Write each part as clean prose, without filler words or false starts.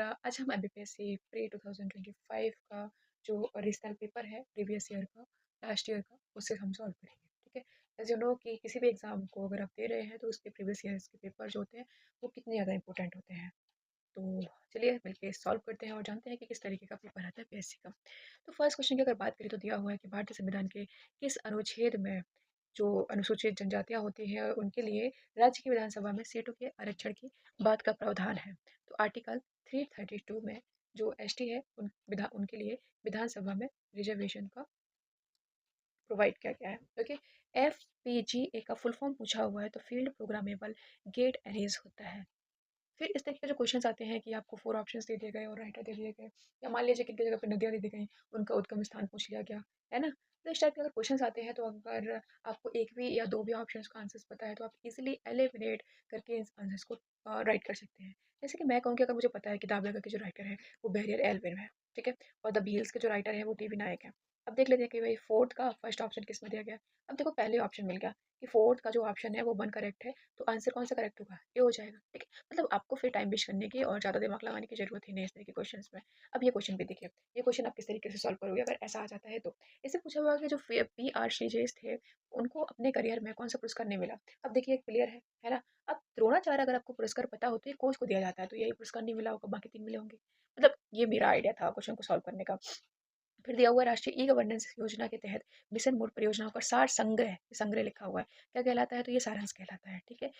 आज हम MPSC pre 2025 का जो रीजनल पेपर है प्रीवियस ईयर का, लास्ट ईयर का, उससे हम सॉल्व करेंगे। ठीक है। एज यू नो कि किसी भी एग्जाम को अगर आप दे रहे हैं तो उसके प्रीवियस ईयर्स के पेपर जो होते हैं वो कितने ज़्यादा इंपॉर्टेंट होते हैं। तो चलिए मिलके सॉल्व करते हैं और जानते हैं कि किस तरीके का पेपर आता है पीएससी का। तो फर्स्ट क्वेश्चन की अगर बात करें तो दिया हुआ है कि भारतीय संविधान के किस अनुच्छेद में जो अनुसूचित जनजातियां होती है उनके लिए राज्य की विधानसभा में सीटों के आरक्षण की बात का प्रावधान है। तो आर्टिकल 332 में जो एसटी है उनके लिए विधानसभा में रिजर्वेशन का प्रोवाइड किया गया है। ओके। एफ का फुल फॉर्म पूछा हुआ है तो फील्ड प्रोग्रामेबल गेट एरेज होता है। फिर इस तरीके के जो क्वेश्चंस आते हैं कि आपको 4 ऑप्शंस दे दिए गए और राइटर दे दिए गए, या मान लीजिए किनकी जगह पे नदियाँ दे दी गई, उनका उद्गम स्थान पूछ लिया गया, है ना? तो इस टाइप के अगर क्वेश्चंस आते हैं तो अगर आपको 1 भी या 2 भी ऑप्शंस का आंसर्स पता है तो आप इज़िली एलिमिनेट करके इन आंसर्स को राइट कर सकते हैं। जैसे कि मैं कहूँ कि अगर मुझे पता है कि दाभड़ेकर के जो राइटर है वो बेरियर एल्विन है, ठीक है? और द भील्स के जो राइटर है वो टीवी नायक है। अब देख लेते हैं कि भाई 4th का फर्स्ट ऑप्शन किसमें दिया गया? अब देखो पहले ऑप्शन मिल गया कि 4th का जो ऑप्शन है वो 1 करेक्ट है, तो आंसर कौन सा करेक्ट होगा? ए हो जाएगा, ठीक है? मतलब आपको फिर टाइम वेस्ट करने की और ज़्यादा दिमाग लगाने की ज़रूरत ही नहीं है इस तरह के क्वेश्चंस में। अब ये क्वेश्चन भी देखिए, ये क्वेश्चन आप किस तरीके से सॉल्व करोगे अगर ऐसा आ जाता है तो। इससे पूछा हुआ कि जो पीआर श्रीजेश थे, उनको अपने करियर में कौन-सा पुरस्कार नहीं मिला। अब देखिए एक प्लेयर है ना? अब द्रोणाचार्य अगर आपको पुरस्कार पता हो तो ये कोच को दिया जाता है, तो यही पुरस्कार नहीं मिला होगा, बाकी 3 मिले होंगे। मतलब ये मेरा आइडिया था क्वेश्चन को सॉल्व करने का। फिर दिया हुआ है राष्ट्रीय ई गवर्नेंस योजना के तहत मिशन मोड परियोजनाओं का सार संग्रह संग्रह लिखा हुआ है, क्या कहलाता है? तो ये सारांश कहलाता है। ठीक है।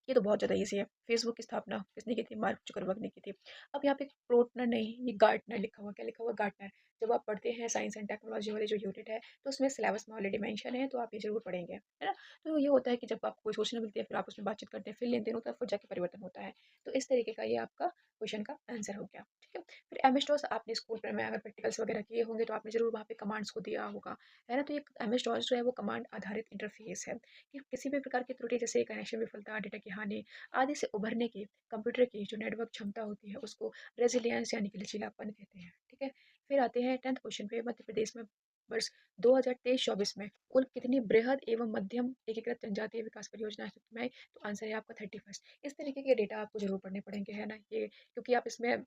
ये तो बहुत ज़्यादा ईजी है। फेसबुक की स्थापना किसने की थी? मार्क जुकरबर्ग ने की थी। अब यहाँ पे प्रोटनर नहीं, ये गार्टनर लिखा हुआ, क्या लिखा हुआ? गार्टनर। जब आप पढ़ते हैं साइंस एंड टेक्नोलॉजी वाली जो यूनिट है तो उसमें सिलेबस में ऑलरेडी मेंशन है, तो आप ये जरूर पढ़ेंगे, है ना? तो ये होता है कि जब आपको कोई सूचना मिलती है फिर आप उसमें बातचीत करते हैं, फिर लेन देन होता है, फिर जाके परिवर्तन होता है। तो इस तरीके का ये आपका क्वेश्चन का आंसर हो गया। ठीक है। फिर एम एस डॉस आपने स्कूल में अगर प्रैक्टिकल्स वगैरह किए होंगे तो आपने जरूर वहाँ पे कमांड्स को दिया होगा, है ना? तो ये एम एस डॉस जो है वो कमांड आधारित इंटरफेस है कि किसी भी प्रकार की त्रुटि जैसे कनेक्शन विफलता, डेटा की हानि आदि से उभरने की कंप्यूटर की जो नेटवर्क क्षमता होती है उसको रेजिलियंस यानी कि लचीलापन कहते हैं। ठीक है। फिर आते हैं 10th क्वेश्चन पे। मध्य प्रदेश में वर्ष 2023-24 में कुल कितनी बृहद एवं मध्यम एकीकृत जनजातीय विकास परियोजना में? तो आंसर है आपका 31। इस तरीके के डेटा आपको जरूर पढ़ने पड़ेंगे, है ना? ये क्योंकि आप इसमें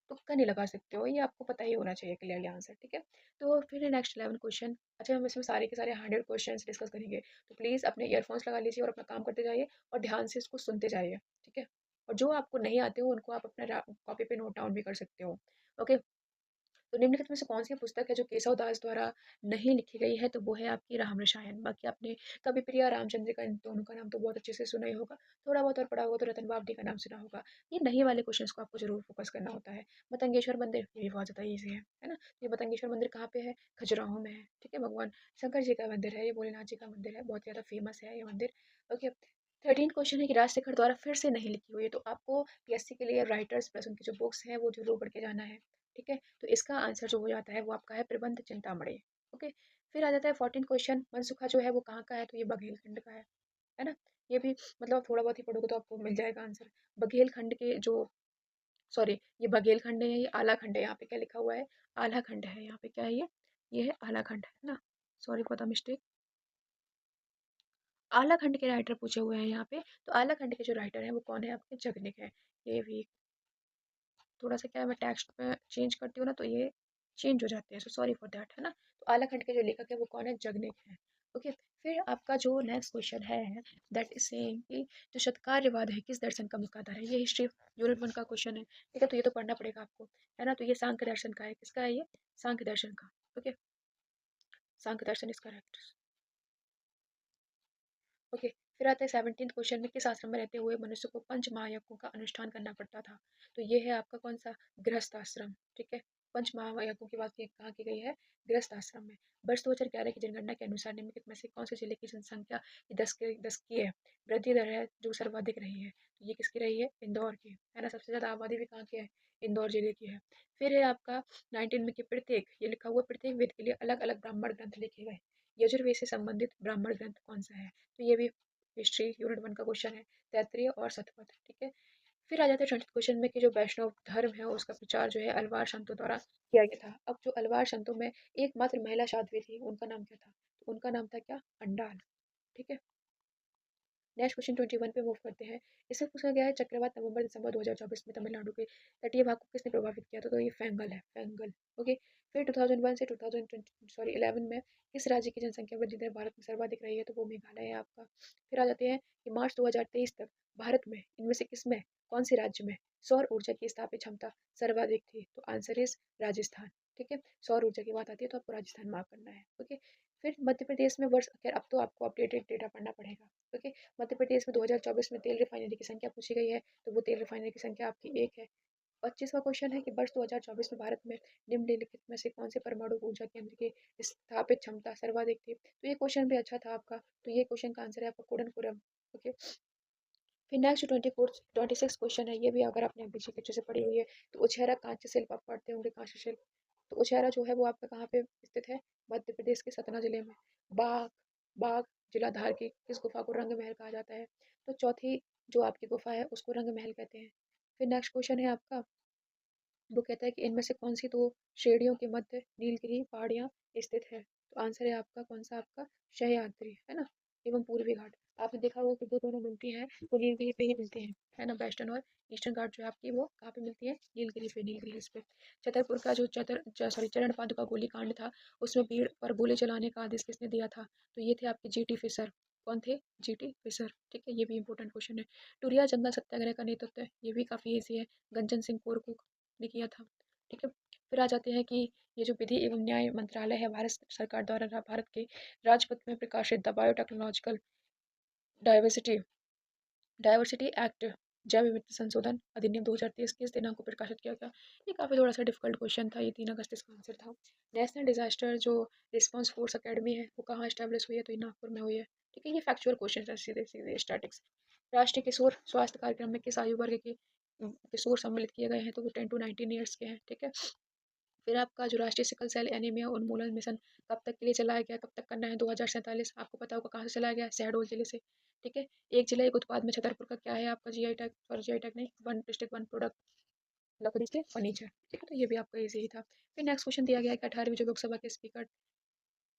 तुक्का नहीं लगा सकते हो, ये आपको पता ही होना चाहिए क्लियरली आंसर। ठीक है। तो फिर नेक्स्ट 11 क्वेश्चन। अच्छा हम इसमें सारे के सारे 100 क्वेश्चन डिस्कस करेंगे, तो प्लीज़ अपने ईयरफोन्स लगा लीजिए और अपना काम करते जाइए और ध्यान से इसको सुनते जाइए। ठीक है। और जो आपको नहीं आते हो उनको आप अपना कॉपी पे नोट डाउन भी कर सकते हो। ओके। तो निम्नलिखित में से कौन सी पुस्तक है जो केशव दास द्वारा नहीं लिखी गई है? तो वो है आपकी राम रसायन। बाकी आपने कवि प्रिया, रामचंद्र इन दोनों का नाम तो बहुत अच्छे से सुना ही होगा। थोड़ा बहुत और पढ़ा होगा तो रतन बावटी का नाम सुना होगा। ये नहीं वाले क्वेश्चंस को आपको जरूर फोकस करना होता है। मतंगेश्वर मंदिर ये भी बहुत ज़्यादा ईजी है ना? तो ये मतंगेश्वर मंदिर कहाँ पे है? खजुराहो में है। ठीक है। भगवान शंकर जी का मंदिर है, ये भोलेनाथ जी का मंदिर है, बहुत ज़्यादा फेमस है ये मंदिर। ओके। 13 क्वेश्चन है कि राज शेखर द्वारा फिर से नहीं लिखी हुई है, तो आपको पीएससी के लिए राइटर्स प्लस उनकी जो बुक्स हैं वो जरूर पढ़ के जाना है। ठीक है। तो इसका आंसर जो हो जाता है वो आपका है प्रबंध चिंतामणि। ओके। फिर आ जाता है 14 क्वेश्चन। मनसुखा जो है वो कहाँ का है? तो ये बघेलखंड का है ना? ये भी मतलब आप थोड़ा बहुत ही पढ़ोगे तो आपको मिल जाएगा आंसर। बघेलखंड के जो सॉरी ये बघेलखंड है, ये आलाखंड है। यहाँ पे क्या लिखा हुआ है? आलाखंड है। यहाँ पे क्या है? ये है आलाखंड, है ना? Sorry for the mistake. आलाखंड के राइटर पूछे हुए हैं यहाँ पे। तो आलाखंड के जो राइटर हैं वो कौन है? आपके जगनिक है। ये भी थोड़ा सा क्या है, मैं टेक्स्ट में चेंज करती हूँ ना तो ये चेंज हो जाते हैं, सो सॉरी फॉर दैट, है ना? तो आलाखंड के जो लेखक है वो कौन है? जगनिक है। ओके। फिर आपका जो नेक्स्ट क्वेश्चन है दैट इज सेइंग कि जो शतकार्यवाद है किस दर्शन का मुख्य आधार है? ये हिस्ट्री यूनिट 1 का क्वेश्चन है। ठीक है। तो ये तो पढ़ना पड़ेगा आपको, है ना? तो ये सांख्य दर्शन का है। किसका है ये? सांख्य दर्शन का। Okay. Sankhya Darshan is correct. Okay. फिर आता है 17th क्वेश्चन में किस आश्रम में रहते हुए मनुष्य को पंच महायज्ञों का अनुष्ठान करना पड़ता था? तो ये है आपका कौन सा? गृहस्थ आश्रम। ठीक है। पंच महायज्ञों की बात कहाँ की गई है? गृहस्थ आश्रम में। वर्ष 2011 की जनगणना के अनुसार निम्नलिखित में से कौन से जिले की जनसंख्या की 10 की है वृद्धि दर है जो सर्वाधिक रही है? तो ये किसकी रही है? इंदौर की, है ना? सबसे ज्यादा आबादी भी कहाँ की है? इंदौर जिले की है। फिर है आपका 19 में कि प्रत्येक, ये लिखा हुआ प्रत्येक वेद के लिए अलग अलग ब्राह्मण ग्रंथ लिखे गए, यजुर्वेद से संबंधित ब्राह्मण ग्रंथ कौन सा है? तो ये भी हिस्ट्री यूनिट 1 का क्वेश्चन है। तैत्रीय और शतपथ। ठीक है। फिर आ जाता है 20th क्वेश्चन में कि जो वैष्णव धर्म है उसका प्रचार जो है अलवार संतों द्वारा किया गया था। अब जो अलवार संतों में एकमात्र महिला साध्वी थी उनका नाम क्या था? तो उनका नाम था क्या? अंडाल। ठीक है। नेक्स्ट क्वेश्चन 21 पे मूव करते हैं। इसमें पूछा गया है चक्रवात नवंबर दिसंबर 2024 में तमिलनाडु के तटीय भाग को किसने प्रभावित किया था, तो ये फेंगल है, फेंगल। ओके। फिर 2001 से 2011 में किस राज्य की जनसंख्या वृद्धि दर भारत में सर्वाधिक रही है, तो वो मेघालय है आपका। फिर आ जाते हैं कि मार्च 2023 तक भारत में इनमें से किस में, कौन से राज्य में सौर ऊर्जा की स्थापित क्षमता सर्वाधिक थी, तो आंसर इज राजस्थान। ठीक है, सौर ऊर्जा की बात आती है तो आपको राजस्थान मार्क करना है। ओके। फिर मध्य प्रदेश में वर्ष, खैर अब तो आपको अपडेटेड डेटा पढ़ना पड़ेगा। ओके। मध्य प्रदेश में 2024 में तेल रिफाइनरी की संख्या पूछी गई है, तो वो तेल रिफाइनरी की संख्या आपकी एक है। 25वां क्वेश्चन है कि वर्ष 2024 में भारत में निम्नलिखित में से कौन से परमाणु ऊर्जा केंद्र की स्थापित क्षमता सर्वाधिक थी, तो ये क्वेश्चन भी अच्छा था आपका, तो ये क्वेश्चन का आंसर है आपका कोडनपुरम। ओके। फिर नेक्स्ट 26 क्वेश्चन है, ये भी अगर आपने अभी अच्छे से पढ़ी हुई है, तो उछेरा कांस्य शिल्प आप पढ़ते होंगे, कांस्य शिल्प। तो उछेरा जो है वो आपका कहाँ पे स्थित है, मध्य प्रदेश के सतना जिले में। बाघ, बाघ जिला धार की इस गुफा को रंग महल कहा जाता है। तो चौथी जो आपकी गुफा है उसको रंग महल कहते हैं। फिर नेक्स्ट क्वेश्चन है आपका, वो कहता है कि इनमें से कौन सी दो श्रेणियों के मध्य नीलगिरी पहाड़ियाँ स्थित है, तो आंसर है आपका कौन सा, आपका सह्याद्री है ना, एवं पूर्वी घाट। आपने देखा होगा कि दो दोनों मिलती हैं तो नीलगिरी पे ही मिलती हैं, है ना, वेस्टर्न और ईस्टर्न घाट जो है आपकी वो कहाँ पे मिलती है, नीलगिरी पे, नीलगिरी हिल्स पे। छतरपुर का जो सॉरी चरण पादुका गोलीकांड था, उसमें भीड़ पर गोली चलाने का आदेश किसने दिया था, तो ये थे आपके जीटी फिशर। कौन थे, जीटी फिशर। ठीक है, ये भी इंपॉर्टेंट क्वेश्चन है। टुरिया जंगल सत्याग्रह का नेतृत्व, ये भी काफी ईजी है, गंजन सिंह कोरकू ने किया था। ठीक है। फिर आ जाते हैं कि ये जो विधि एवं न्याय मंत्रालय है भारत सरकार द्वारा भारत के राजपत्र में प्रकाशित the biotechnological diversity diversity act, जैव विविधता संशोधन अधिनियम 2023 किस दिनांक को प्रकाशित किया गया। ये काफ़ी थोड़ा सा डिफिकल्ट क्वेश्चन था, ये 3 अगस्त इसका आंसर था। नेशनल डिजास्टर जो रिस्पांस फोर्स अकेडमी है वो कहाँ स्टैब्लिश हुई है, तो ये नागपुर में हुई है। ठीक है, ये फैक्चुअल क्वेश्चन है, सीधे सीधे स्टैटिक्स। राष्ट्रीय किशोर स्वास्थ्य कार्यक्रम में किस आयु वर्ग के किशोर सम्मिलित किए गए हैं, तो वो 10 to 19 ईयर्स के हैं। ठीक है। फिर आपका जो राष्ट्रीय सिकल सेल एनीमिया उन्मूलन मिशन कब तक के लिए चलाया गया, कब तक करना है, 2047। आपको पता होगा कहाँ से चलाया गया, शहडोल जिले से। ठीक है। एक जिला एक उत्पाद में छतरपुर का क्या है आपका GI tag, sorry GI tag नहीं, वन डिस्ट्रिक्ट वन प्रोडक्ट, लकड़ी से फर्नीचर। ठीक है, तो ये भी आपका इजी ही था। फिर नेक्स्ट क्वेश्चन दिया गया है कि 18वीं जो लोकसभा के स्पीकर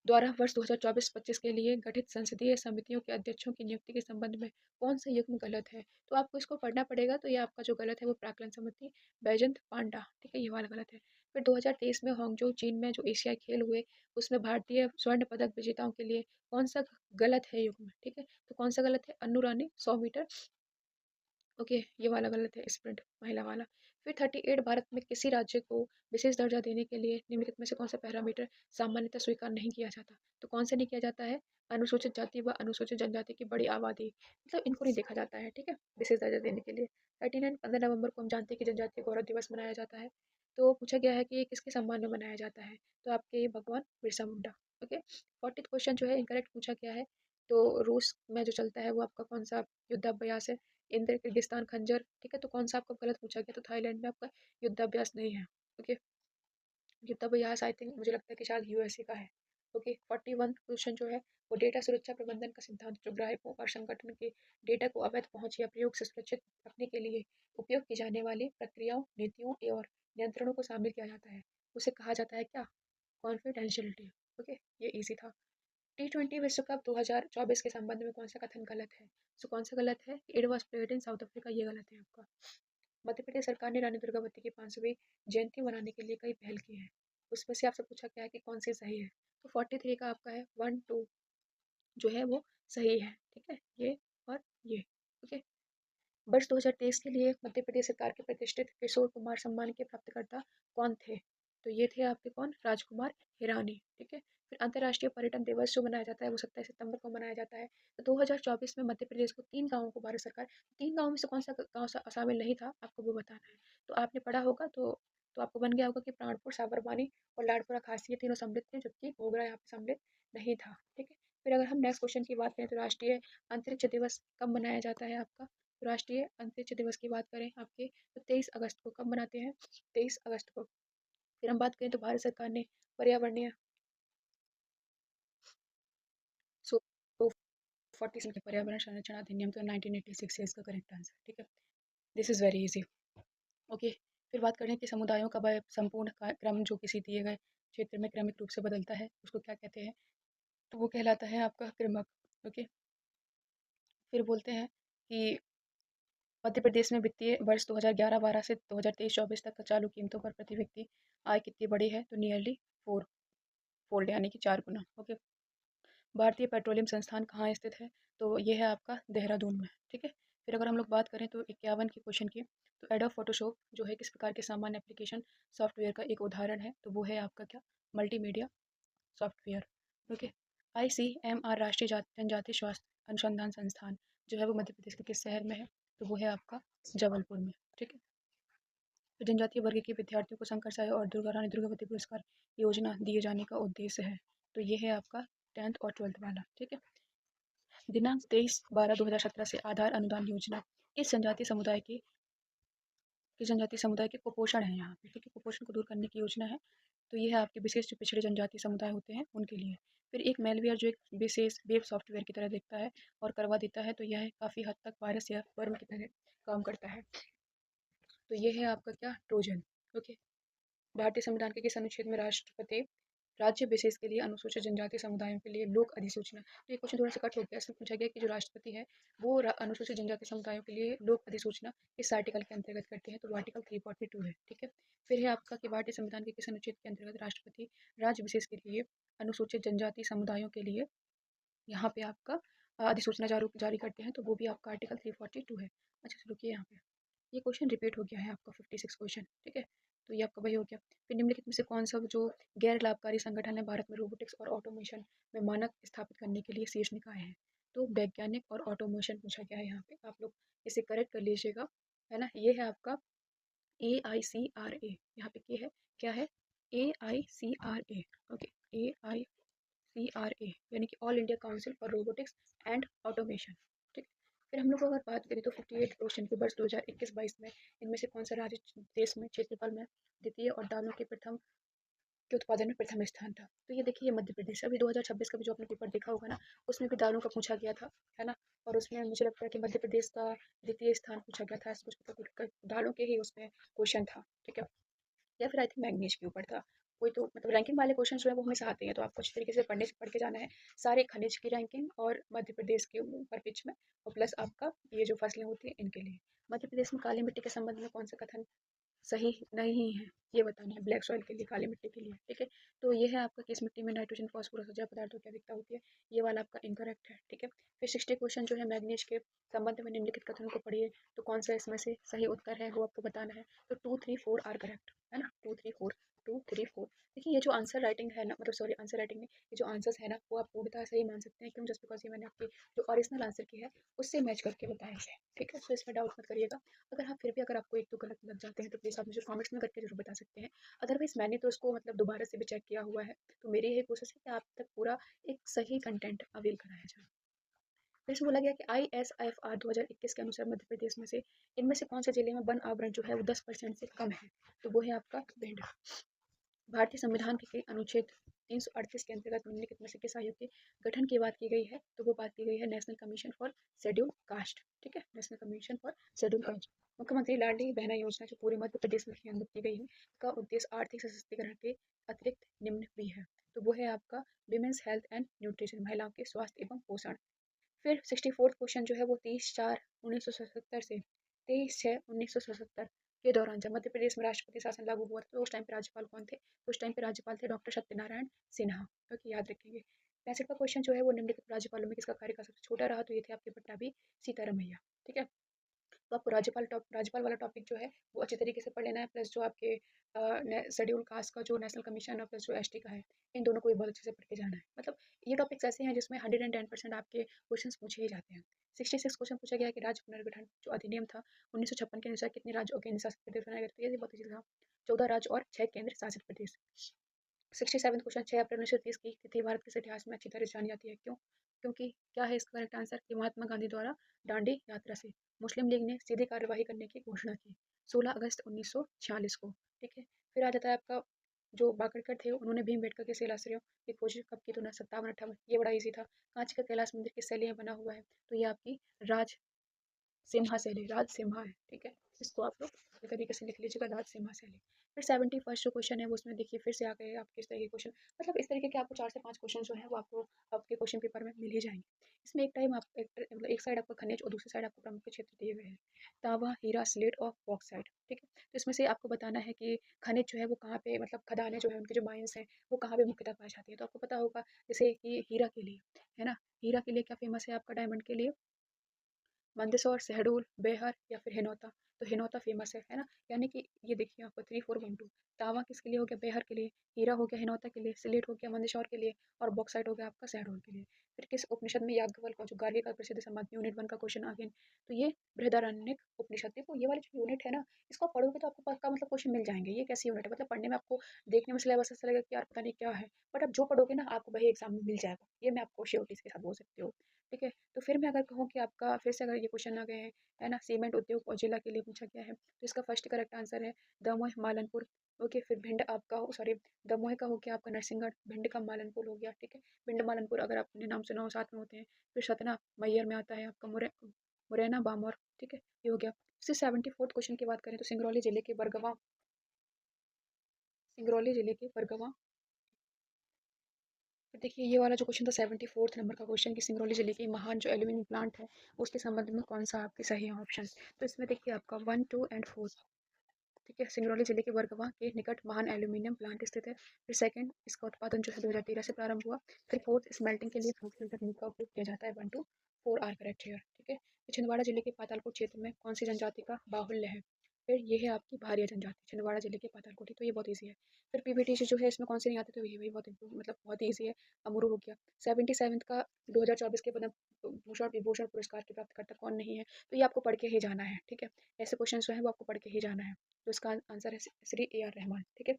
द्वारा वर्ष 2024-25 के लिए गठित संसदीय समितियों के अध्यक्षों की नियुक्ति के संबंध में कौन सा युग्म गलत है, तो आपको इसको पढ़ना पड़ेगा। तो ये आपका जो गलत है वो प्राक्कलन समिति बैजंत पांडा। ठीक है, ये वाला गलत है। फिर 2023 में हांगजो चीन में जो एशियाई खेल हुए उसमें भारतीय स्वर्ण पदक विजेताओं के लिए कौन सा गलत है युग्म। ठीक है, तो कौन सा गलत है, अन्नू रानी 100 मीटर। ओके, ये वाला गलत है, स्प्रिंट महिला वाला। फिर 38 भारत में किसी राज्य को विशेष दर्जा देने के लिए निम्नलिखित में से कौन सा पैरामीटर सामान्यतः स्वीकार नहीं किया जाता, तो कौन से नहीं किया जाता है, अनुसूचित जाति व अनुसूचित जनजाति की बड़ी आबादी, मतलब इनको नहीं देखा जाता है। ठीक है, विशेष दर्जा देने के लिए। 15 नवंबर को हम जानते हैं कि जनजातीय गौरव दिवस मनाया जाता है। तो पूछा गया है कि ये किसके सम्मान में मनाया जाता है, तो आपके ये भगवान Birsa Munda. Okay. 40th question जो है इनकरेक्ट पूछा गया है, तो रूस में जो चलता है वो आपका कौन सा युद्धाभ्यास है, इंद्र किर्गिस्तान खंजर। ठीक है, तो कौन सा आपका गलत पूछा गया, तो थाईलैंड में आपका युद्धाभ्यास नहीं है। ओके। युद्धाभ्यास आई थिंक मुझे लगता है कि शायद यूएसए का है। ओके। 41 क्वेश्चन जो है वो डेटा सुरक्षा प्रबंधन का सिद्धांत जो ग्राहकों और संगठन के डेटा को अवैध पहुंच या प्रयोग से सुरक्षित रखने के लिए उपयोग की जाने वाली प्रक्रियाओं, नीतियों और नियंत्रणों को शामिल किया जाता है, उसे कहा जाता है क्या, कॉन्फिडेंशियलिटी। ओके, ये इजी था। T20 विश्व कप 2024 के संबंध में कौन सा कथन गलत है, तो कौन सा गलत है, it was played in south Africa, ये गलत है आपका। मध्य प्रदेश सरकार ने रानी दुर्गावती की 500वीं जयंती मनाने के लिए कई पहल की है, उसमें से आपसे पूछा गया है कि कौन सी सही है, तो 43 का आपका है 1 2 जो है वो सही है। ठीक है, ये और ये। ओके। वर्ष 2023 के लिए मध्य प्रदेश सरकार के प्रतिष्ठित किशोर कुमार सम्मान के प्राप्तकर्ता कौन थे, तो ये थे आपके कौन, राजकुमार हिरानी। ठीक है। फिर अंतर्राष्ट्रीय पर्यटन दिवस जो मनाया जाता है वो 27 सितंबर को मनाया जाता है। तो 2024 में मध्य प्रदेश को 3 गाँवों को भारत सरकार, 3 गाँव में से कौन सा गाँव शामिल नहीं था आपको वो बताना है। तो आपने पढ़ा होगा तो आपको बन गया होगा कि प्राणपुर, साबरमती और लाडपुरा खासी ये तीनों सम्मिलित थे, जबकि घोघरा यहाँ पे सम्मिलित नहीं था। ठीक है। फिर अगर हम नेक्स्ट क्वेश्चन की बात करें तो राष्ट्रीय अंतरिक्ष दिवस कब मनाया जाता है आपका, तो राष्ट्रीय अंतरिक्ष दिवस की बात करें आपके तो 23 अगस्त को, कब मनाते हैं, 23 अगस्त को। फिर हम बात करें तो भारत सरकार ने पर्यावरणीय सो 47 पर्यावरण संरक्षण अधिनियम, तो 1986 है इसका करेक्ट आंसर। ठीक है, this is very easy. Okay. फिर बात करें कि समुदायों का संपूर्ण क्रम जो किसी दिए गए क्षेत्र में क्रमिक रूप से बदलता है उसको क्या कहते हैं, तो वो कहलाता है आपका क्रमक। ओके। फिर बोलते हैं कि मध्य प्रदेश में वित्तीय वर्ष 2011-12 से 2023-24 तक का चालू कीमतों पर प्रति व्यक्ति आय कितनी बढ़ी है? तो नियरली फोर फोल्ड यानी कि 4 गुना। ओके। भारतीय पेट्रोलियम संस्थान कहाँ स्थित है? तो ये है आपका देहरादून में। ठीक है। फिर अगर हम लोग बात करें तो 51 के क्वेश्चन की, तो एडोब फोटोशॉप जो है किस प्रकार के सामान्य एप्लीकेशन सॉफ्टवेयर का एक उदाहरण है? तो वो है आपका क्या? Multimedia software. ओके। ICMR राष्ट्रीय जनजातीय स्वास्थ्य अनुसंधान संस्थान जो है वो मध्य प्रदेश के किस शहर में है? तो वो है आपका जबलपुर में। ठीक है। तो जनजातीय वर्ग के विद्यार्थियों को शंकर साय और दुर्गा रानी दुर्गावती पुरस्कार योजना दिए जाने का उद्देश्य है। तो ये है आपका 10th और 12th वाला। ठीक है। दिनांक 23/12/2017 से आधार अनुदान योजना इस जनजातीय समुदाय के जनजातीय समुदाय के कुपोषण है यहाँ पे। ठीक है। कुपोषण को दूर करने की योजना है। तो ये है आपके विशेष जो पिछड़े जनजातीय समुदाय होते हैं उनके लिए। फिर एक मेलवेयर जो एक विशेष वेब सॉफ्टवेयर की तरह दिखता है और करवा देता है, तो यह काफ़ी हद तक वायरस या वर्म की तरह काम करता है। तो ये है आपका क्या? ट्रोजन। ओके। भारतीय संविधान के किस अनुच्छेद में राष्ट्रपति राज्य विशेष के लिए अनुसूचित जनजातीय समुदायों के लिए लोक अधिसूचना? तो ये क्वेश्चन थोड़ा सा कट हो गया। इसमें पूछा गया कि जो राष्ट्रपति है वो अनुसूचित जनजातीय समुदायों के लिए लोक अधिसूचना इस आर्टिकल के अंतर्गत करते हैं। तो वो आर्टिकल 342 है। ठीक है। फिर है आपका कि भारतीय संविधान के किस अनुच्छेद के अंतर्गत राष्ट्रपति राज्य विशेष के लिए अनुसूचित जनजातीय समुदायों के लिए यहाँ पे आपका अधिसूचना जारी करते हैं। तो वो भी आपका आर्टिकल 342 है। अच्छा, रुकिए यहाँ पे ये क्वेश्चन रिपीट हो गया है आपका 56 क्वेश्चन। ठीक है। तो ये आपका वही हो गया। फिर निम्नलिखित में से कौन सा जो गैर लाभकारी संगठन है भारत में रोबोटिक्स और ऑटोमेशन में मानक स्थापित करने के लिए शीर्ष निकाय है? तो वैज्ञानिक और ऑटोमेशन पूछा गया है यहाँ पे। आप लोग इसे करेक्ट कर लीजिएगा, है ना। ये है आपका AICRA। यहाँ पे क्या है? क्या है? AICRA। ओके। AICRA यानी कि all India council for robotics and automation. ठीक। फिर हम लोग अगर बात करें तो 58 क्वेश्चन के वर्ष 2021-22 में इनमें से कौन सा राज्य देश में क्षेत्रफल में द्वितीय और दालों के प्रथम के उत्पादन में प्रथम स्थान था? तो ये देखिए मध्य प्रदेश। अभी 2026 का भी जो आपने पेपर देखा होगा ना, उसमें भी दालों का पूछा गया था, है ना। और उसमें मुझे लगता है कि मध्य प्रदेश का द्वितीय स्थान पूछा गया था। ऐसा कुछ मतलब दालों के ही उसमें क्वेश्चन था। ठीक है। या फिर आई थिंक मैंगनीज के ऊपर था कोई। तो मतलब रैंकिंग वाले क्वेश्चन जो है वो हमेशा आते हैं, तो आपको अच्छी तरीके से पढ़ के जाना है। सारे खनिज की रैंकिंग और मध्य प्रदेश के ऊपर पिच में, और प्लस आपका ये जो फसलें होती हैं इनके लिए। मध्य प्रदेश में काली मिट्टी के संबंध में कौन सा कथन सही नहीं है, ये बताना है ब्लैक सॉइल के लिए, काली मिट्टी के लिए। ठीक है। तो ये है आपका किस मिट्टी में नाइट्रोजन फॉस्फोरस जैव पदार्थों की अधिकता होती है? ये वाला आपका इनकरेक्ट है। ठीक है। फिर 60 क्वेश्चन जो है मैग्नीज के संबंध में निम्नलिखित कथनों को पढ़िए, तो कौन सा इसमें से सही उत्तर है वो आपको बताना है। तो 2, 3, 4 आर करेक्ट, है ना। 2, 3, 4, 2, 3, 4। देखिए ये जो आंसर राइटिंग है ना, मतलब सॉरी आंसर राइटिंग नहीं, ये जो आंसर्स है ना वो आप पूर्णतः सही मान सकते हैं। क्यों? जस्ट बिकॉज ये मैंने आपकी जो ओरिजिनल आंसर की है उससे मैच करके बताया है। ठीक है। तो इसमें डाउट मत करिएगा। अगर हाँ फिर भी अगर आपको एक तो गलत लग जाते हैं तो प्लीज़ आप मुझे कमेंट्स में करके जरूर बता सकते हैं। अदरवाइज मैंने तो उसको मतलब दोबारा से भी चेक किया हुआ है। तो मेरी यही कोशिश है कि आप तक पूरा एक सही कंटेंट अवेल कराया जाए। फिर इसमें बोला गया कि ISFR 2021 के अनुसार मध्य प्रदेश में से इनमें से कौन से जिले में वन आवरण जो है वो 10% से कम है? तो वो है आपका भिंड। भारतीय संविधान के अनुच्छेद 338 के अंतर्गत निम्नलिखित में से किस आयोग के गठन की बात की गई है? तो वो बात की गई है national commission for schedule caste. ठीक है। National commission for schedule caste. मुख्यमंत्री लाडली बहना योजना जो पूरे मध्य प्रदेश में क्रियान्वित की गई है का उद्देश्य आर्थिक सशक्तिकरण के अतिरिक्त निम्न भी है। तो वो है आपका विमेंस हेल्थ एंड न्यूट्रिशन, महिलाओं के स्वास्थ्य एवं पोषण। फिर 64th क्वेश्चन जो है वो 30/4/1977 से 23/6/1977 के दौरान जब मध्य प्रदेश में राष्ट्रपति शासन लागू हुआ था, तो उस टाइम पे राज्यपाल कौन थे? तो उस टाइम पे राज्यपाल थे डॉक्टर सत्यनारायण सिन्हा। क्योंकि याद रखेंगे। 65वां क्वेश्चन जो है वो निम्नलिखित राज्यपालों में किसका कार्यकाल सबसे छोटा रहा? तो ये थे आपके पट्टाभी सीतारमैया। ठीक है। तो आपको राज्यपाल वाला टॉपिक जो है वो अच्छे तरीके से पढ़ लेना है। प्लस जो आपके शेड्यूल कास्ट का जो नेशनल कमीशन है प्लस जो एसटी का है, इन दोनों को भी बहुत अच्छे से पढ़ के जाना है। मतलब ये टॉपिक्स ऐसे हैं जिसमें 110% आपके क्वेश्चन पूछे ही जाते हैं। 66 क्वेश्चन पूछा गया कि राज्य पुनर्गठन जो अधिनियम था 1956 के अनुसार कितने राज्य और केंद्र शासित प्रदेश बनाए गए थे? ये बहुत इजी था, 14 राज्य और 6 केंद्र शासित प्रदेश। 67 क्वेश्चन 6 अप्रैल 1930 की तिथि भारत के इतिहास में अच्छी तरह जानी जाती है। क्यों? क्योंकि क्या है इसका करेक्ट आंसर? कि महात्मा गांधी द्वारा दांडी यात्रा से मुस्लिम लीग ने सीधी कार्यवाही करने की घोषणा की 16 अगस्त 1946 को। ठीक है। फिर आ जाता है आपका जो बाकरकर थे उन्होंने भीमबेटका के शिलाश्रयों की खोज कब की? तो 57-58। ये बड़ा इजी था। कांची का कैलाश मंदिर किस शैली में बना हुआ है? तो ये आपकी राज सिम्हा शैली, राज सिम्हा है। ठीक है। इसको आप लोग इस तरीके से लिख लीजिएगा, दाँत सीमा शैली। फिर 71st जो क्वेश्चन है वो उसमें देखिए फिर से आ गए आपके इस तरह के क्वेश्चन, मतलब इस तरीके के आपको 4 से 5 क्वेश्चन जो हैं वो आपको आपके क्वेश्चन पेपर में मिल ही जाएँगे। इसमें एक टाइम आप एक मतलब एक साइड आपका खनिज और दूसरी साइड आपको प्रमुख क्षेत्र दिए हुए हैं। तांबा, हीरा, स्लेट और बॉक्साइट, ठीक है? तो इसमें से आपको बताना है कि खनिज जो है वो कहाँ पे, मतलब खदानें जो है उनके जो माइंस हैं वो कहाँ पे मुख्यतः पाई जाती है। तो आपको पता होगा जैसे कि हीरा के लिए, है ना? हीरा के लिए क्या फ़ेमस है आपका डायमंड के लिए? मंदसौर, शहडोल, बेहर या फिर हिनौता। तो हिनौता फ़ेमस है ना? यानी कि ये देखिए आपको 3, 4, 1, 2 तांबा किसके लिए हो गया? बेहर के लिए, हीरा हो गया हिनौता के लिए, स्लेट हो गया मंदसौर के लिए और बॉक्साइट हो गया आपका शहडोल के लिए। फिर किस उपनिषद में याज्ञवल्क्य का जो गार्गी का प्रसिद्ध संवाद, यूनिट 1 का क्वेश्चन अगेन, तो ये बृहदारण्यक उपनिषद। देखो ये वाली जो यूनिट है ना, इसको आप पढ़ोगे तो आपको पक्का मतलब क्वेश्चन मिल जाएँगे। ये कैसी यूनिट है? मतलब पढ़ने में आपको देखने में सिलेबस ऐसा लगेगा कि यार पता नहीं क्या है, बट आप जो पढ़ोगे ना आपको वही एग्ज़ाम में मिल जाएगा। ये मैं आपको श्योरिटी के साथ बोल सकती हूँ। ठीक है? तो फिर मैं अगर कहूँ कि आपका फिर से अगर ये क्वेश्चन आ गए हैं, है ना? सीमेंट उद्योग और जिला के लिए पूछा गया है, तो इसका फर्स्ट करेक्ट आंसर है दमोह, मालनपुर। ओके, फिर भिंड आपका सॉरी, दमोह का हो गया आपका नरसिंहगढ़, भिंड का मालनपुर हो गया, ठीक है? भिंड मालनपुर अगर आपने नाम सुना हो साथ में होते हैं। फिर सतना मैयर में आता है आपका मुरैना बामौर, ठीक है? ये हो गया। फिर 74th क्वेश्चन की बात करें तो सिंगरौली जिले के बरगवा। तो देखिए ये वाला जो क्वेश्चन था 74th नंबर का क्वेश्चन कि सिंगरौली जिले की महान जो एल्यूमिनियम प्लांट है उसके संबंध में कौन सा आपके सही है ऑप्शन। तो इसमें देखिए आपका 1, 2 एंड 4, ठीक है? सिंगरौली जिले के बरगवा के निकट महान एल्यूमिनियम प्लांट स्थित है। फिर सेकंड, इसका उत्पादन जो है 2013 से प्रारंभ हुआ। फिर फोर्थ, स्मेल्टिंग के लिए फूड तकनीक का उपयोग किया जाता है। 1, 2, 4 आर करेक्ट हियर, ठीक है? फिर छिंदवाड़ा जिले के पातालकोट क्षेत्र में कौन सी जनजाति का बाहुल्य है? फिर ये है आपकी भारिया जनजाति, छिंदवाड़ा जिले के पातालकोटी, तो ये बहुत ईजी है। फिर पीबीटीसी जो है इसमें कौन से नहीं आते, तो ये भी बहुत मतलब बहुत ईजी है। अमरू हो गया। 77th का 2024 के पद्म भूषण विभूषण पुरस्कार के प्राप्तकर्ता कौन नहीं है? तो ये आपको पढ़ के ही जाना है, ठीक है? ऐसे क्वेश्चन जो है वो आपको पढ़ के ही जाना है। तो इसका आंसर है श्री ए आर रहमान, ठीक है?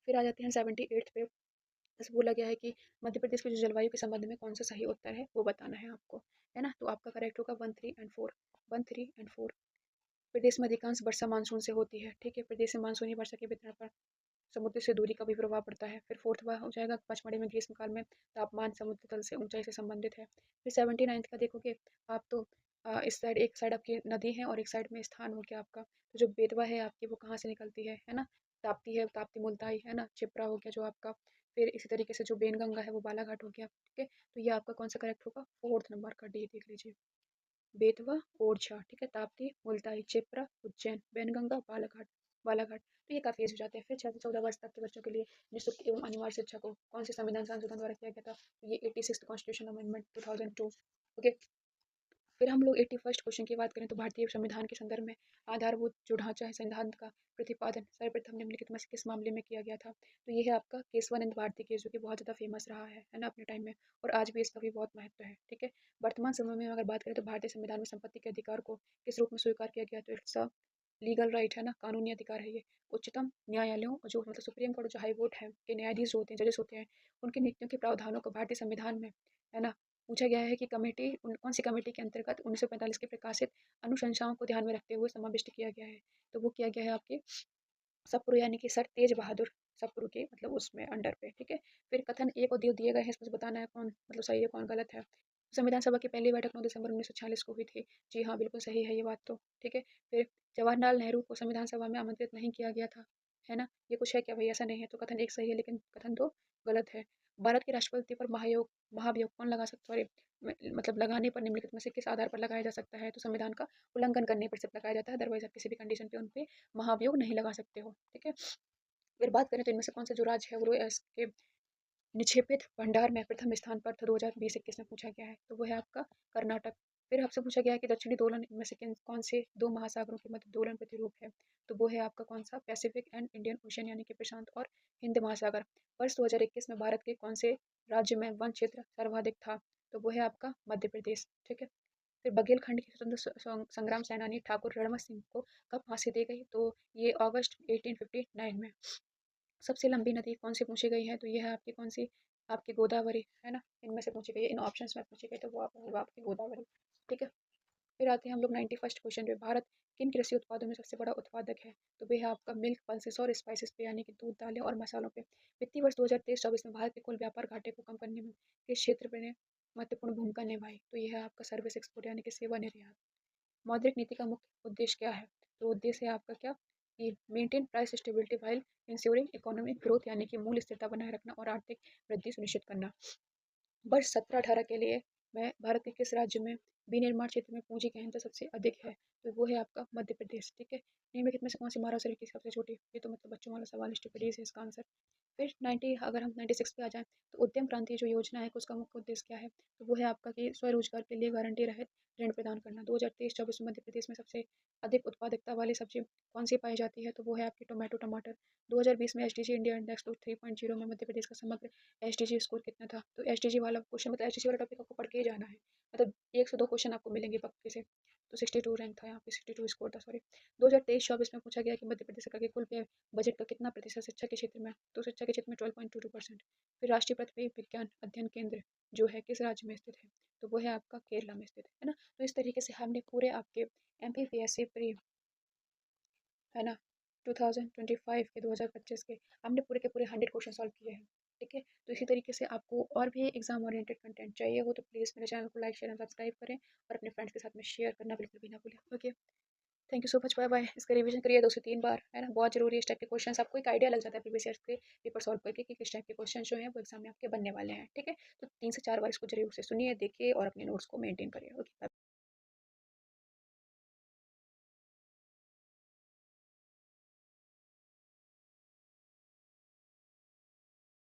फिर आ जाते हैं 78th पे। जैसे बोला गया है कि मध्य प्रदेश की जो जलवायु के संबंध में कौन सा सही उत्तर है वो बताना है आपको, है ना? तो आपका करेक्ट होगा 1, 3 एंड 4, 1, 3 एंड 4। प्रदेश में अधिकांश वर्षा मानसून से होती है, ठीक है? प्रदेश में मानसूनी वर्षा के वितरण पर समुद्र से दूरी का भी प्रभाव पड़ता है। फिर फोर्थ वाला हो जाएगा पचमढ़ी में ग्रीष्मकाल में तापमान समुद्र तल से ऊंचाई से संबंधित है। फिर 79th का देखोगे आप तो इस साइड एक साइड आपकी नदी है और एक साइड में स्थान हो गया आपका, तो जो बेतवा है आपकी वो कहाँ से निकलती है ना? ताप्ती है, ताप्ती मुल्ताई है ना? क्षिप्रा हो गया जो आपका। फिर इसी तरीके से जो बेनगंगा है वो बालाघाट हो गया, ठीक है? तो ये आपका कौन सा करेक्ट होगा? फोर्थ नंबर का डी देख लीजिए। बेतवा, ओरछा, ठीक है? ताप्ती, मुल्ताई, क्षिप्रा, उज्जैन, वैनगंगा, बालाघाट, बालाघाट। तो ये काफ़ी हो जाते हैं। फिर 6 से 14 वर्ष तक के बच्चों के लिए निःशुल्क एवं अनिवार्य शिक्षा को कौन से संविधान संशोधन द्वारा किया गया था? ये 86th कॉन्स्टिट्यूशन अमेंडमेंट 2002। ओके, फिर हम लोग 81st क्वेश्चन की बात करें तो भारतीय संविधान के संदर्भ में आधारभूत जो ढांचा है संविधान का प्रतिपादन सर्वप्रथम निम्नलिखित में से किस मामले में किया गया था? तो ये है आपका केशवानंद भारती केस, जो कि बहुत ज़्यादा फेमस रहा है ना अपने टाइम में, और आज भी इसका भी बहुत महत्व है, ठीक है? वर्तमान समय में अगर बात करें तो भारतीय संविधान में संपत्ति के अधिकार को किस रूप में स्वीकार किया गया? तो इट्स अ लीगल राइट, है ना? कानूनी अधिकार है ये। उच्चतम न्यायालयों और जो मतलब सुप्रीम कोर्ट, जो हाई कोर्ट है के न्यायाधीश जो होते हैं, जजेस होते हैं, उनकी नियुक्तियों के प्रावधानों को भारतीय संविधान में, है ना, पूछा गया है कि कमेटी कौन सी कमेटी के अंतर्गत 1945 के प्रकाशित अनुशंसाओं को ध्यान में रखते हुए समाविष्ट किया गया है? तो वो किया गया है आपके सप्रू, यानी कि सर तेज बहादुर सप्रू के मतलब उसमें अंडर पे, ठीक है? फिर कथन एक और दो दिए गए हैं, इसमें से बताना है कौन मतलब सही है कौन गलत है। संविधान सभा की पहली बैठक 9 दिसंबर 1946 को हुई थी। जी हाँ, बिल्कुल सही है ये बात तो, ठीक है? फिर जवाहरलाल नेहरू को संविधान सभा में आमंत्रित नहीं किया गया था, है ना? ये कुछ है क्या भाई? ऐसा नहीं है, तो कथन एक सही है लेकिन कथन दो गलत है। भारत के राष्ट्रपति पर महाभियोग कौन लगा सकता है? मतलब लगाने पर निम्नलिखित में से किस आधार पर लगाया जा सकता है? तो संविधान का उल्लंघन करने पर सिर्फ लगाया जाता है, अदरवाइज आप किसी भी कंडीशन पे उन पे महाभियोग नहीं लगा सकते हो, ठीक है? फिर बात करें तो इनमें से कौन सा जो राज्य है वो इसके निक्षेपित भंडार में प्रथम स्थान पर था 2020-21 में पूछा गया है, तो वो है आपका कर्नाटक। फिर आपसे पूछा गया है कि दक्षिणी दोलन इनमें से कौन से दो महासागरों के मध्य दोलन प्रतिरूप है? तो वो है आपका कौन सा? पैसिफिक एंड इंडियन ओशन, यानी कि प्रशांत और हिंद महासागर। वर्ष 2021 में भारत के कौन से राज्य में वन क्षेत्र सर्वाधिक था? तो वो है आपका मध्य प्रदेश, ठीक है? फिर बघेलखंड के स्वतंत्र संग्राम सेनानी ठाकुर रणवंत सिंह को कब फांसी दी गई? तो ये अगस्त 1859 में। सबसे लंबी नदी कौन सी पूछी गई है? तो ये है आपकी कौन सी? आपकी गोदावरी, है ना? इनमें से पूछी गई है, इन ऑप्शंस में पूछी गई, तो वो आप होगा आपकी गोदावरी, ठीक है? फिर आते हैं हम लोग 91st क्वेश्चन पे। भारत किन कृषि उत्पादों में सबसे बड़ा उत्पादक है? तो वह है आपका मिल्क, पल्सेस और स्पाइसेस पे, यानी कि दूध, दालें और मसालों पे। वित्तीय वर्ष 2023-24 में भारत के कुल व्यापार घाटे को कम करने में किस क्षेत्र ने महत्वपूर्ण भूमिका निभाई? तो यह है आपका सर्विस एक्सपोर्ट, यानी कि सेवा निर्यात। मौद्रिक नीति का मुख्य उद्देश्य क्या है? तो उद्देश्य है आपका क्या कि maintain price stability while ensuring economic growth, यानी कि मूल्य स्थिरता बनाए रखना और आर्थिक वृद्धि सुनिश्चित करना। वर्ष 17-18 के लिए मैं भारत के किस राज्य में विनिर्माण क्षेत्र में पूंजी गहनता सबसे अधिक है? तो वो है आपका मध्य प्रदेश, ठीक है। निम्नलिखित में से कौन सी महाराष्ट्र की सबसे छोटी, ये तो मतलब बच्चों वाला सवाल, स्टूपिड है इसका आंसर। फिर 90, अगर हम 96 पे आ जाएँ, तो उद्यम क्रांति जो योजना है उसका मुख्य उद्देश्य क्या है? तो वो है आपका कि स्वरोजगार के लिए गारंटी रहित ऋण प्रदान करना। 2023-24 में मध्य प्रदेश में सबसे अधिक उत्पादकता वाली सब्जी कौन सी पाई जाती है? तो वो है आपकी टोमेटो, टमाटर। 2020 में एसडीजी इंडिया इंडेक्स तो 3.0 में मध्य प्रदेश का समग्र एसडीजी स्कोर कितना था? तो एसडीजी वाला क्वेश्चन, मतलब एसडीजी वाला टॉपिक आपको पढ़ के ही जाना है। मतलब 1 से 2 क्वेश्चन आपको मिलेंगे पक्के से। तो 62 रैंक था यहाँ पे, 62 स्कोर था, सॉरी। 2023-24 में पूछा गया कि मध्य प्रदेश सरकार के कुल व्यय बजट का कितना प्रतिशत शिक्षा के क्षेत्र में? तो शिक्षा के क्षेत्र में 12.22%। फिर राष्ट्रीय पृथ्वी विज्ञान अध्ययन केंद्र जो है किस राज्य में स्थित है? तो वो है आपका केरला में स्थित है ना। तो इस तरीके से हमने पूरे आपके एमपीपीएससी प्री, है ना, 2025 के 2025 के हमने पूरे के पूरे 100 क्वेश्चन सॉल्व किए हैं, ठीक है। तो इसी तरीके से आपको और भी एग्जाम ओरिएंटेड कंटेंट चाहिए हो तो प्लीज़ मेरे चैनल को लाइक शेयर एंड सब्सक्राइब करें और अपने फ्रेंड्स के साथ में शेयर करना बिल्कुल भी ना भूलें। Okay, thank you so much, bye bye. इसका रिवीजन करिए 2 से 3 बार, है ना, बहुत जरूरी है। इस टाइप के क्वेश्चन आपको एक आइडिया लग जाता है प्रीवियस ईयर के पेपर सॉल्व करके कि किस टाइप के क्वेश्चन जो हैं वो एग्जाम में आपके बनने वाले हैं, ठीक है। तो 3 से 4 बार इसको जरूर से सुनिए, देखिए और अपने नोट्स को मेंटेन करिए। ओके।